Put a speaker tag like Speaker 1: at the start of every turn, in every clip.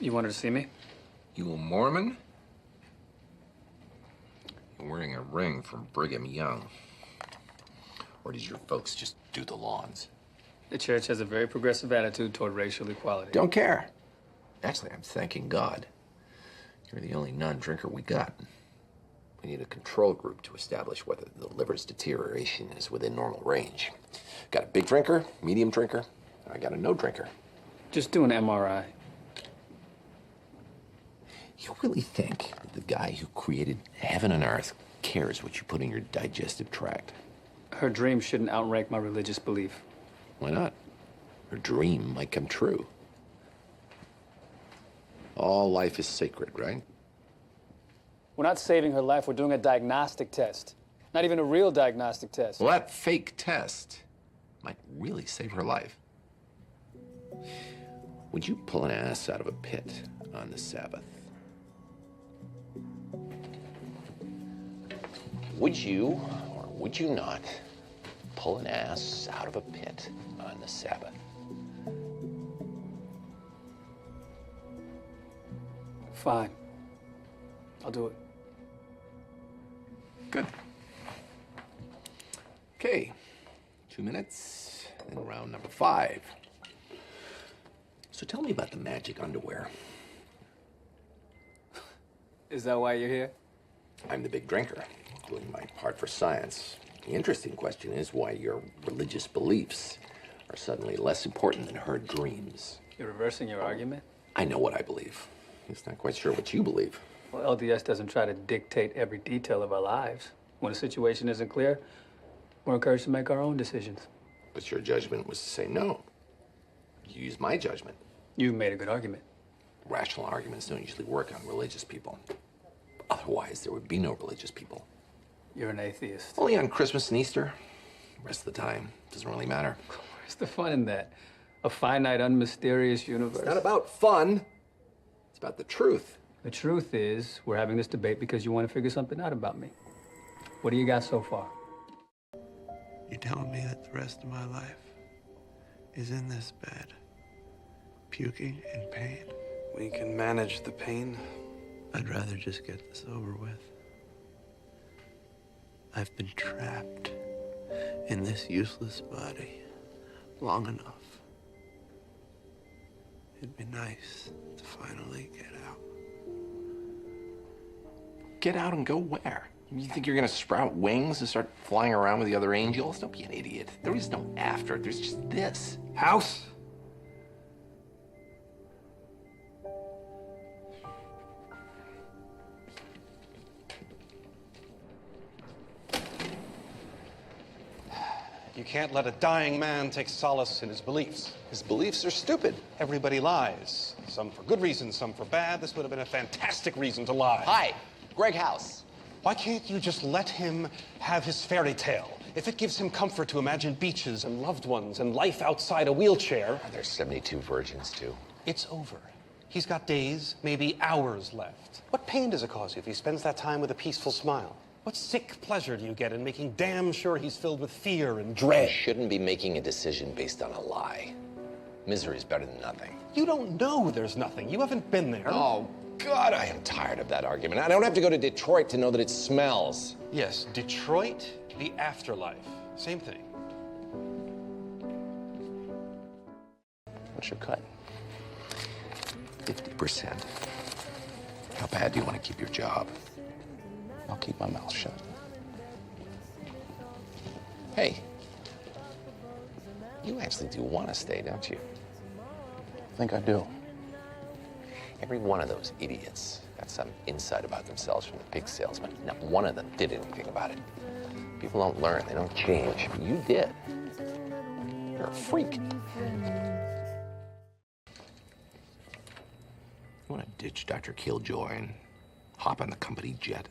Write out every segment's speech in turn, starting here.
Speaker 1: You wanted to see me?
Speaker 2: You a Mormon? You're wearing a ring from Brigham Young. Or does your folks just do the lawns?
Speaker 1: The church has a very progressive attitude toward racial equality.
Speaker 2: Don't care. Actually, I'm thanking God. You're the only non-drinker we got. We need a control group to establish whether the liver's deterioration is within normal range. Got a big drinker, medium drinker, and I got a no drinker.
Speaker 1: Just do an MRI.
Speaker 2: You really think that the guy who created heaven and earth cares what you put in your digestive tract?
Speaker 1: Her dream shouldn't outrank my religious belief.
Speaker 2: Why not? Her dream might come true. All life is sacred, right?
Speaker 1: We're not saving her life, we're doing a diagnostic test. Not even a real diagnostic test.
Speaker 2: Well, that fake test might really save her life. Would you pull an ass out of a pit on the Sabbath? Would you, or would you not, pull an ass out of a pit on the Sabbath?
Speaker 1: Fine. I'll do it.
Speaker 2: Good. Okay, 2 minutes, and round number 5. So tell me about the magic underwear.
Speaker 1: Is that why you're here?
Speaker 2: I'm the big drinker, doing my part for science. The interesting question is why your religious beliefs are suddenly less important than her dreams.
Speaker 1: You're reversing your argument?
Speaker 2: I know what I believe. Just not quite sure what you believe.
Speaker 1: Well, LDS doesn't try to dictate every detail of our lives. When a situation isn't clear, we're encouraged to make our own decisions.
Speaker 2: But your judgment was to say no. You used my judgment.
Speaker 1: You made a good argument.
Speaker 2: Rational arguments don't usually work on religious people. Otherwise, there would be no religious people.
Speaker 1: You're an atheist.
Speaker 2: Only on Christmas and Easter. The rest of the time, doesn't really matter.
Speaker 1: Where's the fun in that? A finite, unmysterious universe.
Speaker 2: It's not about fun. It's about the truth.
Speaker 1: The truth is, we're having this debate because you want to figure something out about me. What do you got so far?
Speaker 3: You're telling me that the rest of my life is in this bed, puking in pain?
Speaker 4: We can manage the pain.
Speaker 3: I'd rather just get this over with. I've been trapped in this useless body long enough. It'd be nice to finally get out.
Speaker 2: Get out and go where? You think you're gonna sprout wings and start flying around with the other angels? Don't be an idiot. There is no after. There's just this.
Speaker 4: House? You can't let a dying man take solace in his beliefs.
Speaker 2: His beliefs are stupid.
Speaker 4: Everybody lies. Some for good reasons, some for bad. This would have been a fantastic reason to lie.
Speaker 2: Hi, Greg House.
Speaker 4: Why can't you just let him have his fairy tale? If it gives him comfort to imagine beaches and loved ones and life outside a wheelchair.
Speaker 2: There's 72 virgins, too.
Speaker 4: It's over. He's got days, maybe hours left. What pain does it cause you if he spends that time with a peaceful smile? What sick pleasure do you get in making damn sure he's filled with fear and dread?
Speaker 2: You shouldn't be making a decision based on a lie. Misery is better than nothing.
Speaker 4: You don't know there's nothing. You haven't been there.
Speaker 2: Oh, God, I am tired of that argument. I don't have to go to Detroit to know that it smells.
Speaker 4: Yes, Detroit, the afterlife. Same thing.
Speaker 2: What's your cut? 50%. How bad do you want to keep your job? I'll keep my mouth shut. Hey, you actually do want to stay, don't you?
Speaker 4: I think I do.
Speaker 2: Every one of those idiots got some insight about themselves from the pig salesman. Not one of them did anything about it. People don't learn, they don't change. You did. You're a freak. You want to ditch Dr. Killjoy and hop on the company jet?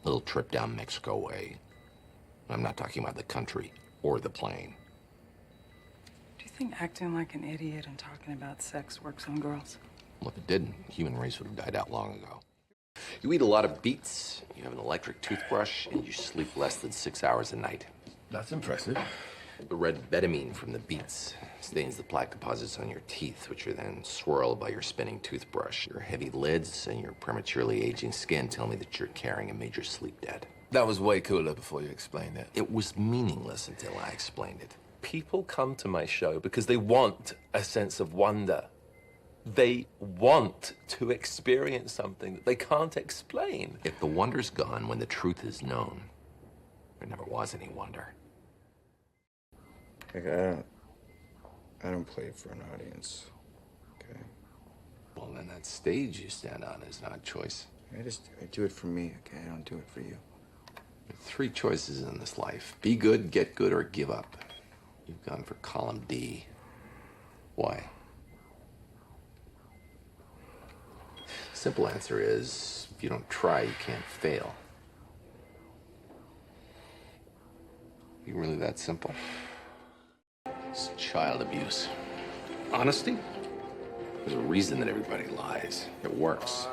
Speaker 2: Little trip down Mexico way. I'm not talking about the country or the plane.
Speaker 5: Do you think acting like an idiot and talking about sex works on girls?
Speaker 2: Well, if it didn't, the human race would have died out long ago. You eat a lot of beets, you have an electric toothbrush, and you sleep less than 6 hours a night.
Speaker 6: That's impressive.
Speaker 2: The red betamine from the beets stains the plaque deposits on your teeth, which are then swirled by your spinning toothbrush. Your heavy lids and your prematurely aging skin tell me that you're carrying a major sleep debt.
Speaker 6: That was way cooler before you explained it.
Speaker 2: It was meaningless until I explained it.
Speaker 6: People come to my show because they want a sense of wonder. They want to experience something that they can't explain.
Speaker 2: If the wonder's gone when the truth is known, there never was any wonder.
Speaker 7: Like, I don't play for an audience, okay?
Speaker 2: Well, then that stage you stand on is not a choice.
Speaker 7: I do it for me, okay? I don't do it for you.
Speaker 2: There are three choices in this life. Be good, get good, or give up. You've gone for column D. Why? Simple answer is, if you don't try, you can't fail. You really that simple? It's child abuse.
Speaker 4: Honesty?
Speaker 2: There's a reason that everybody lies. It works.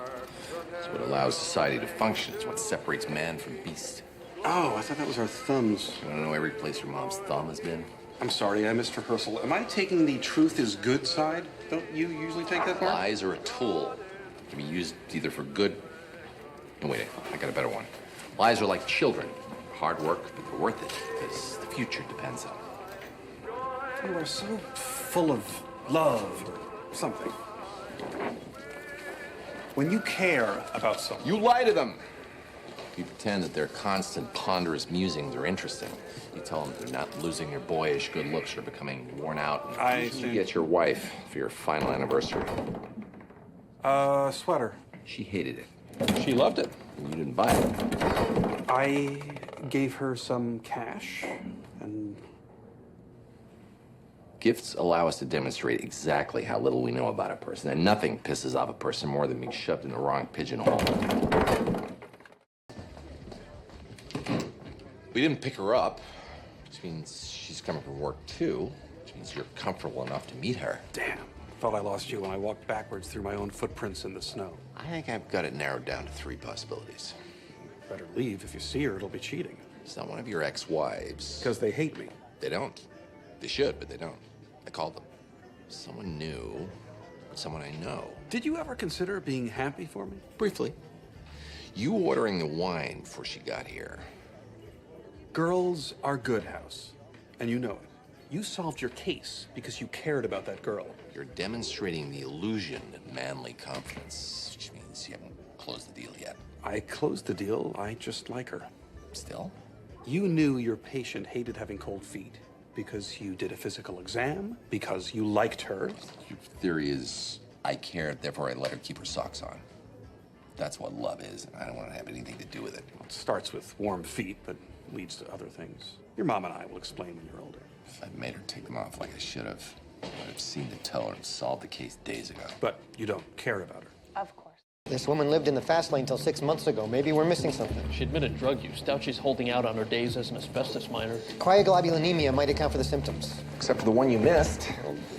Speaker 2: It's what allows society to function. It's what separates man from beast.
Speaker 4: Oh, I thought that was our thumbs.
Speaker 2: You want to know every place your mom's thumb has been?
Speaker 4: I'm sorry, I missed rehearsal. Am I taking the truth is good side? Don't you usually take that part?
Speaker 2: Lies are a tool. It can be used either for good... No, wait, I got a better one. Lies are like children. Hard work, but they're worth it, because the future depends on it.
Speaker 4: You are so full of love or something. When you care about someone...
Speaker 2: You lie to them! You pretend that their constant, ponderous musings are interesting. You tell them they're not losing their boyish good looks or becoming worn out.
Speaker 4: I
Speaker 2: You
Speaker 4: see.
Speaker 2: get your wife for your final anniversary.
Speaker 4: Sweater.
Speaker 2: She hated it.
Speaker 4: She loved it.
Speaker 2: And you didn't buy it.
Speaker 4: I gave her some cash, and...
Speaker 2: Gifts allow us to demonstrate exactly how little we know about a person, and nothing pisses off a person more than being shoved in the wrong pigeonhole. We didn't pick her up, which means she's coming from work too, which means you're comfortable enough to meet her.
Speaker 4: Damn. Thought I lost you when I walked backwards through my own footprints in the snow.
Speaker 2: I think I've got it narrowed down to 3 possibilities.
Speaker 4: Better leave. If you see her, it'll be cheating.
Speaker 2: It's not one of your ex-wives.
Speaker 4: Because they hate me.
Speaker 2: They don't. They should, but they don't. I called them. Someone new, but someone I know.
Speaker 4: Did you ever consider being happy for me?
Speaker 2: Briefly. You ordering the wine before she got here.
Speaker 4: Girls are good, House. And you know it. You solved your case because you cared about that girl.
Speaker 2: You're demonstrating the illusion of manly confidence, which means you haven't closed the deal yet.
Speaker 4: I closed the deal. I just like her.
Speaker 2: Still?
Speaker 4: You knew your patient hated having cold feet because you did a physical exam, because you liked her.
Speaker 2: Your theory is I cared, therefore I let her keep her socks on. That's what love is, and I don't want to have anything to do with it.
Speaker 4: It starts with warm feet, but leads to other things. Your mom and I will explain when you're older.
Speaker 2: If I'd made her take them off like I should have, I'd have seen the teller and solved the case days ago.
Speaker 4: But you don't care about her.
Speaker 8: Of course.
Speaker 9: This woman lived in the fast lane till 6 months ago. Maybe we're missing something.
Speaker 10: She admitted drug use. Doubt she's holding out on her days as an asbestos miner.
Speaker 9: Cryoglobulinemia might account for the symptoms.
Speaker 2: Except for the one you missed.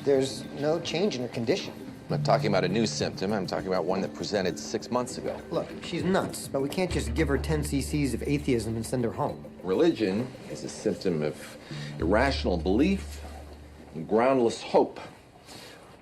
Speaker 9: There's no change in her condition.
Speaker 2: I'm not talking about a new symptom. I'm talking about one that presented 6 months ago.
Speaker 9: Look, she's nuts, but we can't just give her 10 cc's of atheism and send her home.
Speaker 2: Religion is a symptom of irrational belief and groundless hope.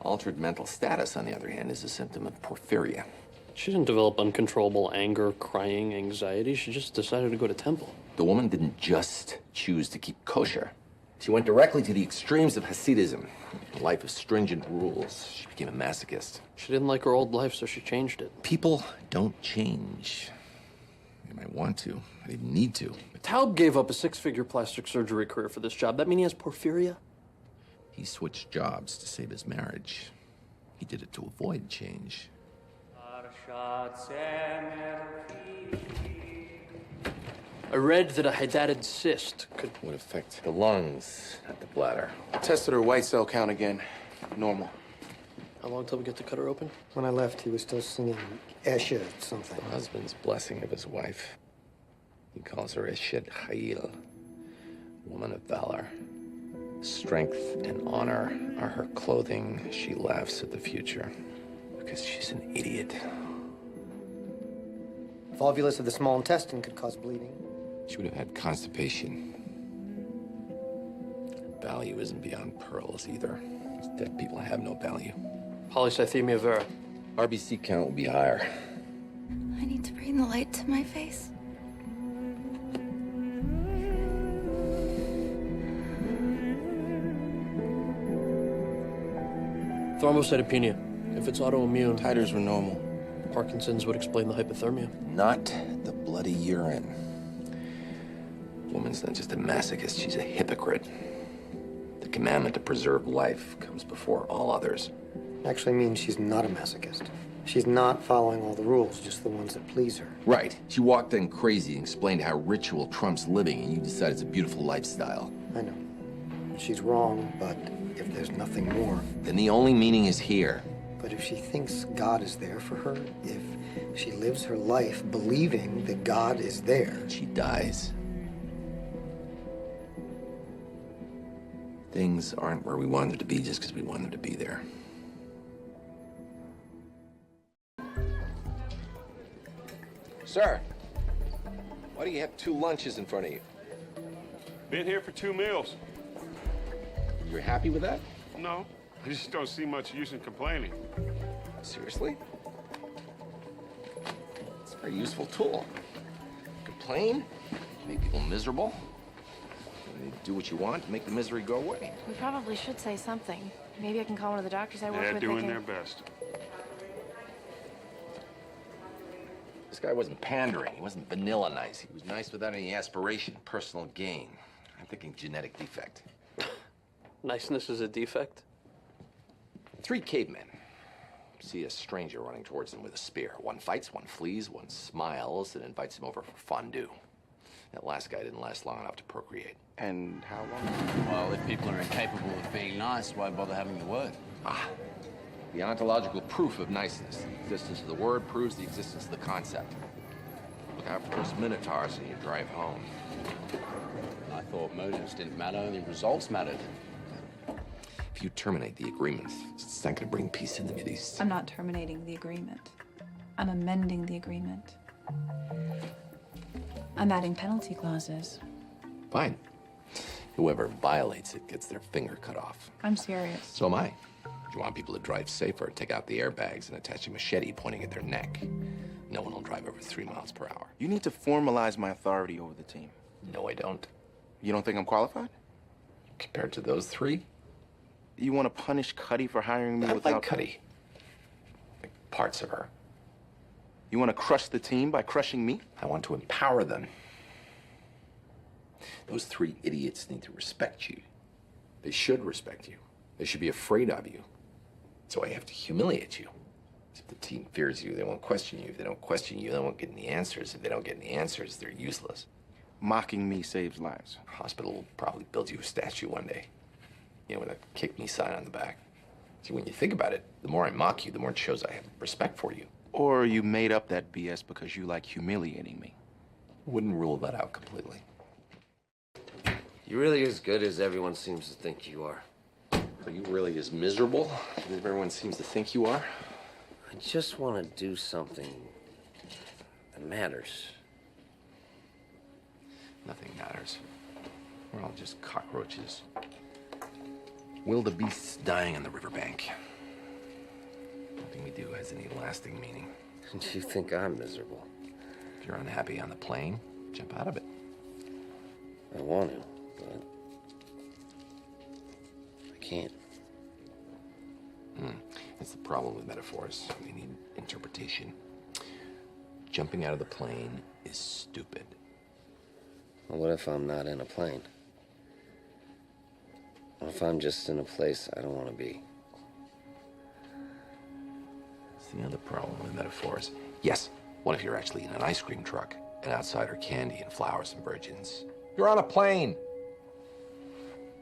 Speaker 2: Altered mental status, on the other hand, is a symptom of porphyria.
Speaker 10: She didn't develop uncontrollable anger, crying, anxiety. She just decided to go to temple.
Speaker 2: The woman didn't just choose to keep kosher. She went directly to the extremes of Hasidism, a life of stringent rules. She became a masochist.
Speaker 10: She didn't like her old life, so she changed it.
Speaker 2: People don't change. They might want to, but they need to.
Speaker 10: Taub gave up a 6-figure plastic surgery career for this job. That mean he has porphyria?
Speaker 2: He switched jobs to save his marriage. He did it to avoid change.
Speaker 10: I read that a hydatid cyst could...
Speaker 2: Would affect the lungs, not the bladder.
Speaker 6: Tested her white cell count again. Normal.
Speaker 10: How long till we get to cut her open?
Speaker 9: When I left, he was still singing Esha something.
Speaker 2: The husband's blessing of his wife. He calls her Eshed Chayil, woman of valor. Strength and honor are her clothing. She laughs at the future because she's an idiot.
Speaker 9: Volvulus of the small intestine could cause bleeding.
Speaker 2: She would have had constipation. value isn't beyond pearls either. Dead people have no value.
Speaker 10: Polycythemia vera.
Speaker 2: RBC count will be higher.
Speaker 8: I need to bring the light to my face.
Speaker 10: Thrombocytopenia. If it's autoimmune,
Speaker 7: Titers were normal.
Speaker 10: Parkinson's would explain the hypothermia.
Speaker 2: Not the bloody urine. Woman's not just a masochist, she's a hypocrite. The commandment to preserve life comes before all others.
Speaker 9: Actually means she's not a masochist. She's not following all the rules, just the ones that please her.
Speaker 2: Right. She walked in crazy and explained how ritual trumps living, and you decide it's a beautiful lifestyle.
Speaker 9: I know. She's wrong, but if there's nothing more.
Speaker 2: Then the only meaning is here.
Speaker 9: But if she thinks God is there for her, if she lives her life believing that God is there,
Speaker 2: She dies. Things aren't where we want them to be just because we want them to be there. Sir, why do you have 2 lunches in front of you?
Speaker 11: Been here for 2 meals.
Speaker 2: You're happy with that?
Speaker 11: No, I just don't see much use in complaining.
Speaker 2: Seriously? It's a very useful tool. Complain, make people miserable. And you do what you want to make the misery go away.
Speaker 8: We probably should say something. Maybe I can call one of the doctors I work
Speaker 11: They're
Speaker 8: with.
Speaker 11: doing their best.
Speaker 2: This guy wasn't pandering. He wasn't vanilla nice. He was nice without any aspiration, personal gain. I'm thinking genetic defect.
Speaker 10: Niceness is a defect?
Speaker 2: 3 cavemen see a stranger running towards them with a spear. One fights, one flees, one smiles, and invites him over for fondue. That last guy didn't last long enough to procreate.
Speaker 7: And how long?
Speaker 12: Well, if people are incapable of being nice, why bother having the word?
Speaker 2: Ah, the ontological proof of niceness. The existence of the word proves the existence of the concept. Look out for those minotaurs as you drive home.
Speaker 12: I thought motives didn't matter, only results mattered.
Speaker 2: If you terminate the agreement, it's not going to bring peace in the Mideast.
Speaker 13: I'm not terminating the agreement. I'm amending the agreement. I'm adding penalty clauses.
Speaker 2: Fine. Whoever violates it gets their finger cut off.
Speaker 13: I'm serious.
Speaker 2: So am I. You want people to drive safer, take out the airbags and attach a machete pointing at their neck. No one will drive over 3 miles per hour.
Speaker 7: You need to formalize my authority over the team.
Speaker 2: No, I don't.
Speaker 7: You don't think I'm qualified?
Speaker 2: Compared to those 3?
Speaker 7: You want to punish Cuddy for hiring me
Speaker 2: I
Speaker 7: without...
Speaker 2: like Cuddy. Like parts of her.
Speaker 7: You want to crush the team by crushing me?
Speaker 2: I want to empower them. Those 3 idiots need to respect you. They should respect you. They should be afraid of you. So I have to humiliate you. If the team fears you, they won't question you. If they don't question you, they won't get any answers. If they don't get any answers, they're useless.
Speaker 7: Mocking me saves lives.
Speaker 2: Hospital will probably build you a statue one day. You know, with a kick me sign on the back. See, when you think about it, the more I mock you, the more it shows I have respect for you.
Speaker 7: Or you made up that BS because you like humiliating me.
Speaker 2: Wouldn't rule that out completely.
Speaker 14: You're really as good as everyone seems to think you are.
Speaker 2: Are you really as miserable as everyone seems to think you are?
Speaker 14: I just want to do something that matters.
Speaker 2: Nothing matters. We're all just cockroaches. Wildebeests dying on the riverbank. Nothing we do has any lasting meaning.
Speaker 14: And you think I'm miserable?
Speaker 2: If you're unhappy on the plane, jump out of it.
Speaker 14: I want to, but I can't.
Speaker 2: That's the problem with metaphors. They need interpretation. Jumping out of the plane is stupid.
Speaker 14: Well, what if I'm not in a plane? What if I'm just in a place I don't want to be?
Speaker 2: It's the other problem with metaphors. Yes, what if you're actually in an ice cream truck, and outside are candy and flowers and virgins? You're on a plane.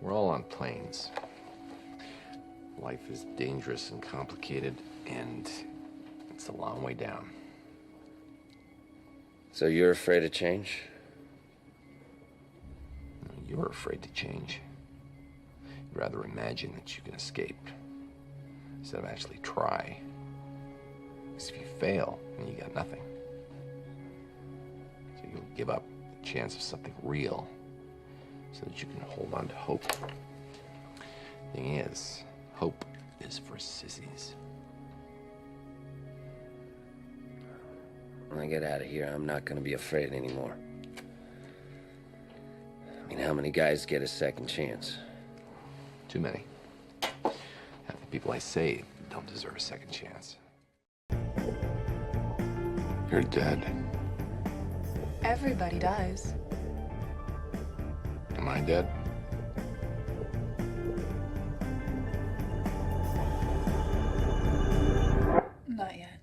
Speaker 2: We're all on planes. Life is dangerous and complicated, and it's a long way down.
Speaker 14: So you're afraid of change?
Speaker 2: No, you're afraid to change. You'd rather imagine that you can escape instead of actually try. Because if you fail, then you got nothing. So you'll give up the chance of something real so that you can hold on to hope. Thing is, hope is for sissies.
Speaker 14: When I get out of here, I'm not gonna be afraid anymore. I mean, how many guys get a second chance?
Speaker 2: Too many. Half the people I save don't deserve a second chance. You're dead.
Speaker 13: Everybody dies.
Speaker 2: Am I dead?
Speaker 13: Not yet.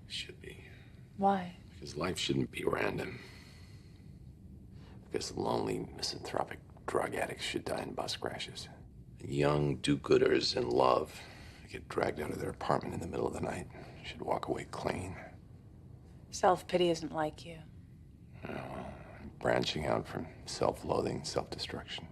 Speaker 2: Should be.
Speaker 13: Why?
Speaker 2: Because life shouldn't be random. Because lonely, misanthropic drug addicts should die in bus crashes. Young do-gooders in love get dragged out of their apartment in the middle of the night should walk away clean.
Speaker 13: Self-pity isn't like you.
Speaker 2: Branching out from self-loathing, self-destruction.